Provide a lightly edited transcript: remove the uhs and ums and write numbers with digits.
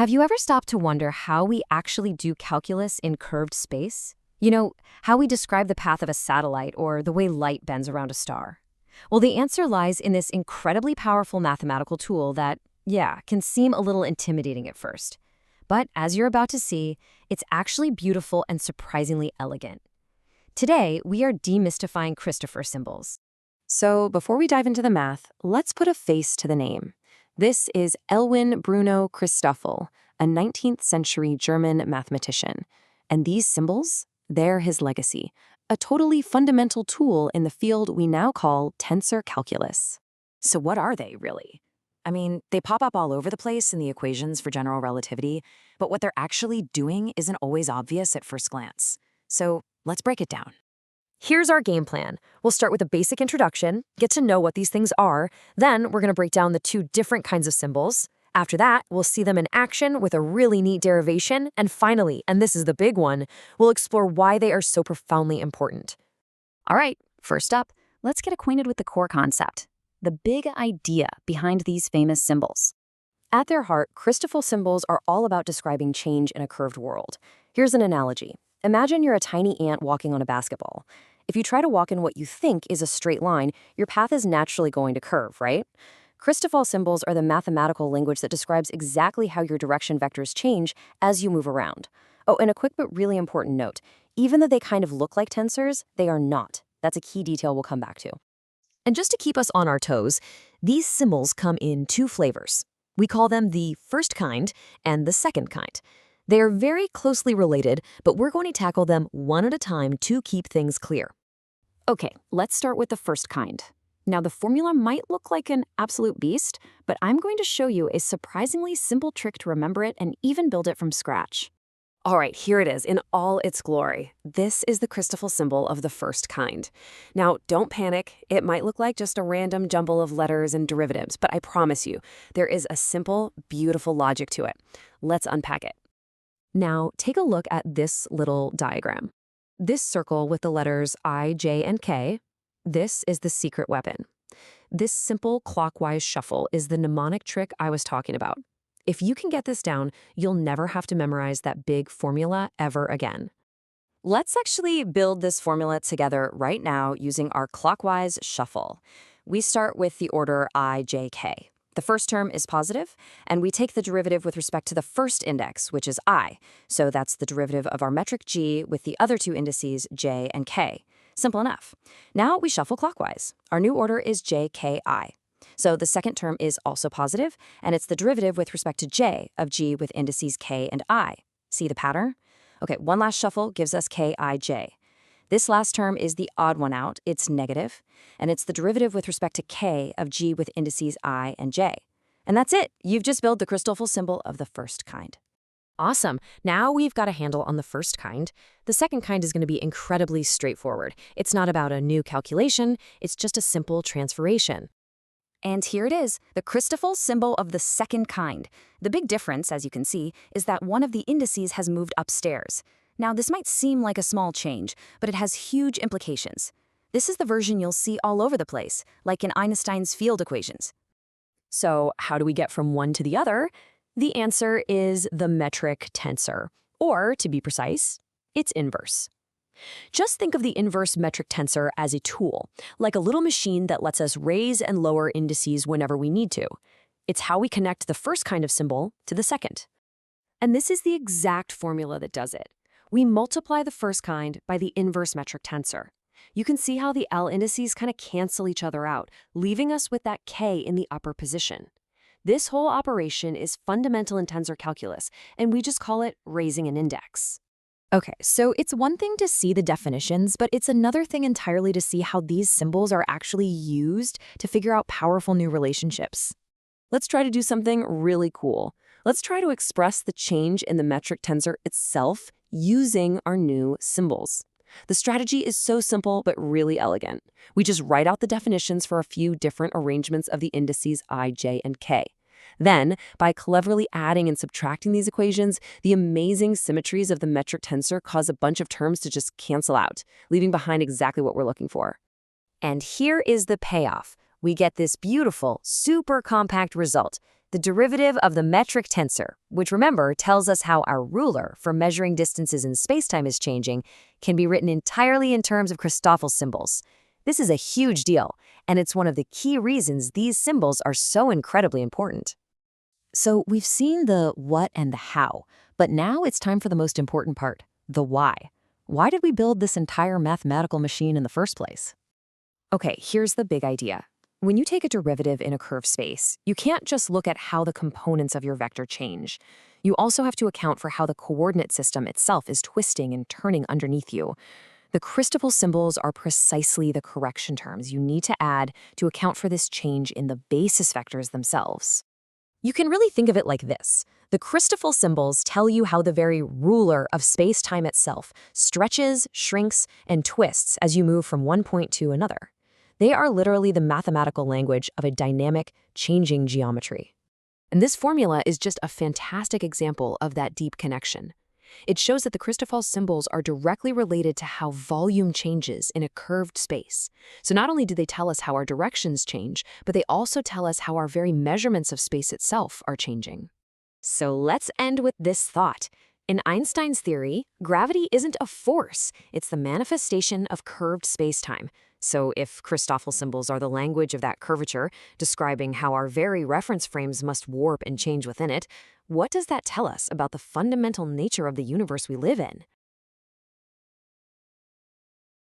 Have you ever stopped to wonder how we actually do calculus in curved space? You know, how we describe the path of a satellite or the way light bends around a star? Well, the answer lies in this incredibly powerful mathematical tool that, yeah, can seem a little intimidating at first. But as you're about to see, it's actually beautiful and surprisingly elegant. Today, we are demystifying Christoffel symbols. So before we dive into the math, let's put a face to the name. This is Elwin Bruno Christoffel, a 19th century German mathematician. And these symbols, they're his legacy, a totally fundamental tool in the field we now call tensor calculus. So what are they, really? I mean, they pop up all over the place in the equations for general relativity, but what they're actually doing isn't always obvious at first glance. So let's break it down. Here's our game plan. We'll start with a basic introduction, get to know what these things are, then we're going to break down the two different kinds of symbols. After that, we'll see them in action with a really neat derivation, and finally, and this is the big one, we'll explore why they are so profoundly important. All right, first up, let's get acquainted with the core concept, the big idea behind these famous symbols. At their heart, Christoffel symbols are all about describing change in a curved world. Here's an analogy. Imagine you're a tiny ant walking on a basketball. If you try to walk in what you think is a straight line, your path is naturally going to curve, right? Christoffel symbols are the mathematical language that describes exactly how your direction vectors change as you move around. Oh, and a quick but really important note. Even though they kind of look like tensors, they are not. That's a key detail we'll come back to. And just to keep us on our toes, these symbols come in two flavors. We call them the first kind and the second kind. They are very closely related, but we're going to tackle them one at a time to keep things clear. Okay, let's start with the first kind. Now, the formula might look like an absolute beast, but I'm going to show you a surprisingly simple trick to remember it and even build it from scratch. All right, here it is in all its glory. This is the Christoffel symbol of the first kind. Now, don't panic. It might look like just a random jumble of letters and derivatives, but I promise you, there is a simple, beautiful logic to it. Let's unpack it. Now, take a look at this little diagram. This circle with the letters I, J, and K, this is the secret weapon. This simple clockwise shuffle is the mnemonic trick I was talking about. If you can get this down, you'll never have to memorize that big formula ever again. Let's actually build this formula together right now using our clockwise shuffle. We start with the order I, J, K. The first term is positive, and we take the derivative with respect to the first index, which is I. So that's the derivative of our metric g with the other two indices, j and k. Simple enough. Now we shuffle clockwise. Our new order is j, k, I. So the second term is also positive, and it's the derivative with respect to j of g with indices k and I. See the pattern? Okay, one last shuffle gives us k, I, j. This last term is the odd one out, it's negative, and it's the derivative with respect to k of g with indices I and j. And that's it. You've just built the Christoffel symbol of the first kind. Awesome. Now we've got a handle on the first kind. The second kind is going to be incredibly straightforward. It's not about a new calculation, it's just a simple transformation. And here it is, the Christoffel symbol of the second kind. The big difference, as you can see, is that one of the indices has moved upstairs. Now, this might seem like a small change, but it has huge implications. This is the version you'll see all over the place, like in Einstein's field equations. So how do we get from one to the other? The answer is the metric tensor, or to be precise, its inverse. Just think of the inverse metric tensor as a tool, like a little machine that lets us raise and lower indices whenever we need to. It's how we connect the first kind of symbol to the second. And this is the exact formula that does it. We multiply the first kind by the inverse metric tensor. You can see how the L indices kind of cancel each other out, leaving us with that K in the upper position. This whole operation is fundamental in tensor calculus, and we just call it raising an index. Okay, so it's one thing to see the definitions, but it's another thing entirely to see how these symbols are actually used to figure out powerful new relationships. Let's try to do something really cool. Let's try to express the change in the metric tensor itself using our new symbols. The strategy is so simple but really elegant. We just write out the definitions for a few different arrangements of the indices I, j, and k. Then, by cleverly adding and subtracting these equations, the amazing symmetries of the metric tensor cause a bunch of terms to just cancel out, leaving behind exactly what we're looking for. And here is the payoff. We get this beautiful, super compact result. the derivative of the metric tensor, which remember tells us how our ruler for measuring distances in spacetime is changing, can be written entirely in terms of Christoffel symbols. This is a huge deal, and it's one of the key reasons these symbols are so incredibly important. So we've seen the what and the how, but now it's time for the most important part, the why. Why did we build this entire mathematical machine in the first place? Okay, here's the big idea. When you take a derivative in a curved space, you can't just look at how the components of your vector change. You also have to account for how the coordinate system itself is twisting and turning underneath you. The Christoffel symbols are precisely the correction terms you need to add to account for this change in the basis vectors themselves. You can really think of it like this. The Christoffel symbols tell you how the very ruler of space-time itself stretches, shrinks, and twists as you move from one point to another. They are literally the mathematical language of a dynamic, changing geometry. And this formula is just a fantastic example of that deep connection. It shows that the Christoffel symbols are directly related to how volume changes in a curved space. So not only do they tell us how our directions change, but they also tell us how our very measurements of space itself are changing. So let's end with this thought. In Einstein's theory, gravity isn't a force, it's the manifestation of curved spacetime. So if Christoffel symbols are the language of that curvature, describing how our very reference frames must warp and change within it, what does that tell us about the fundamental nature of the universe we live in?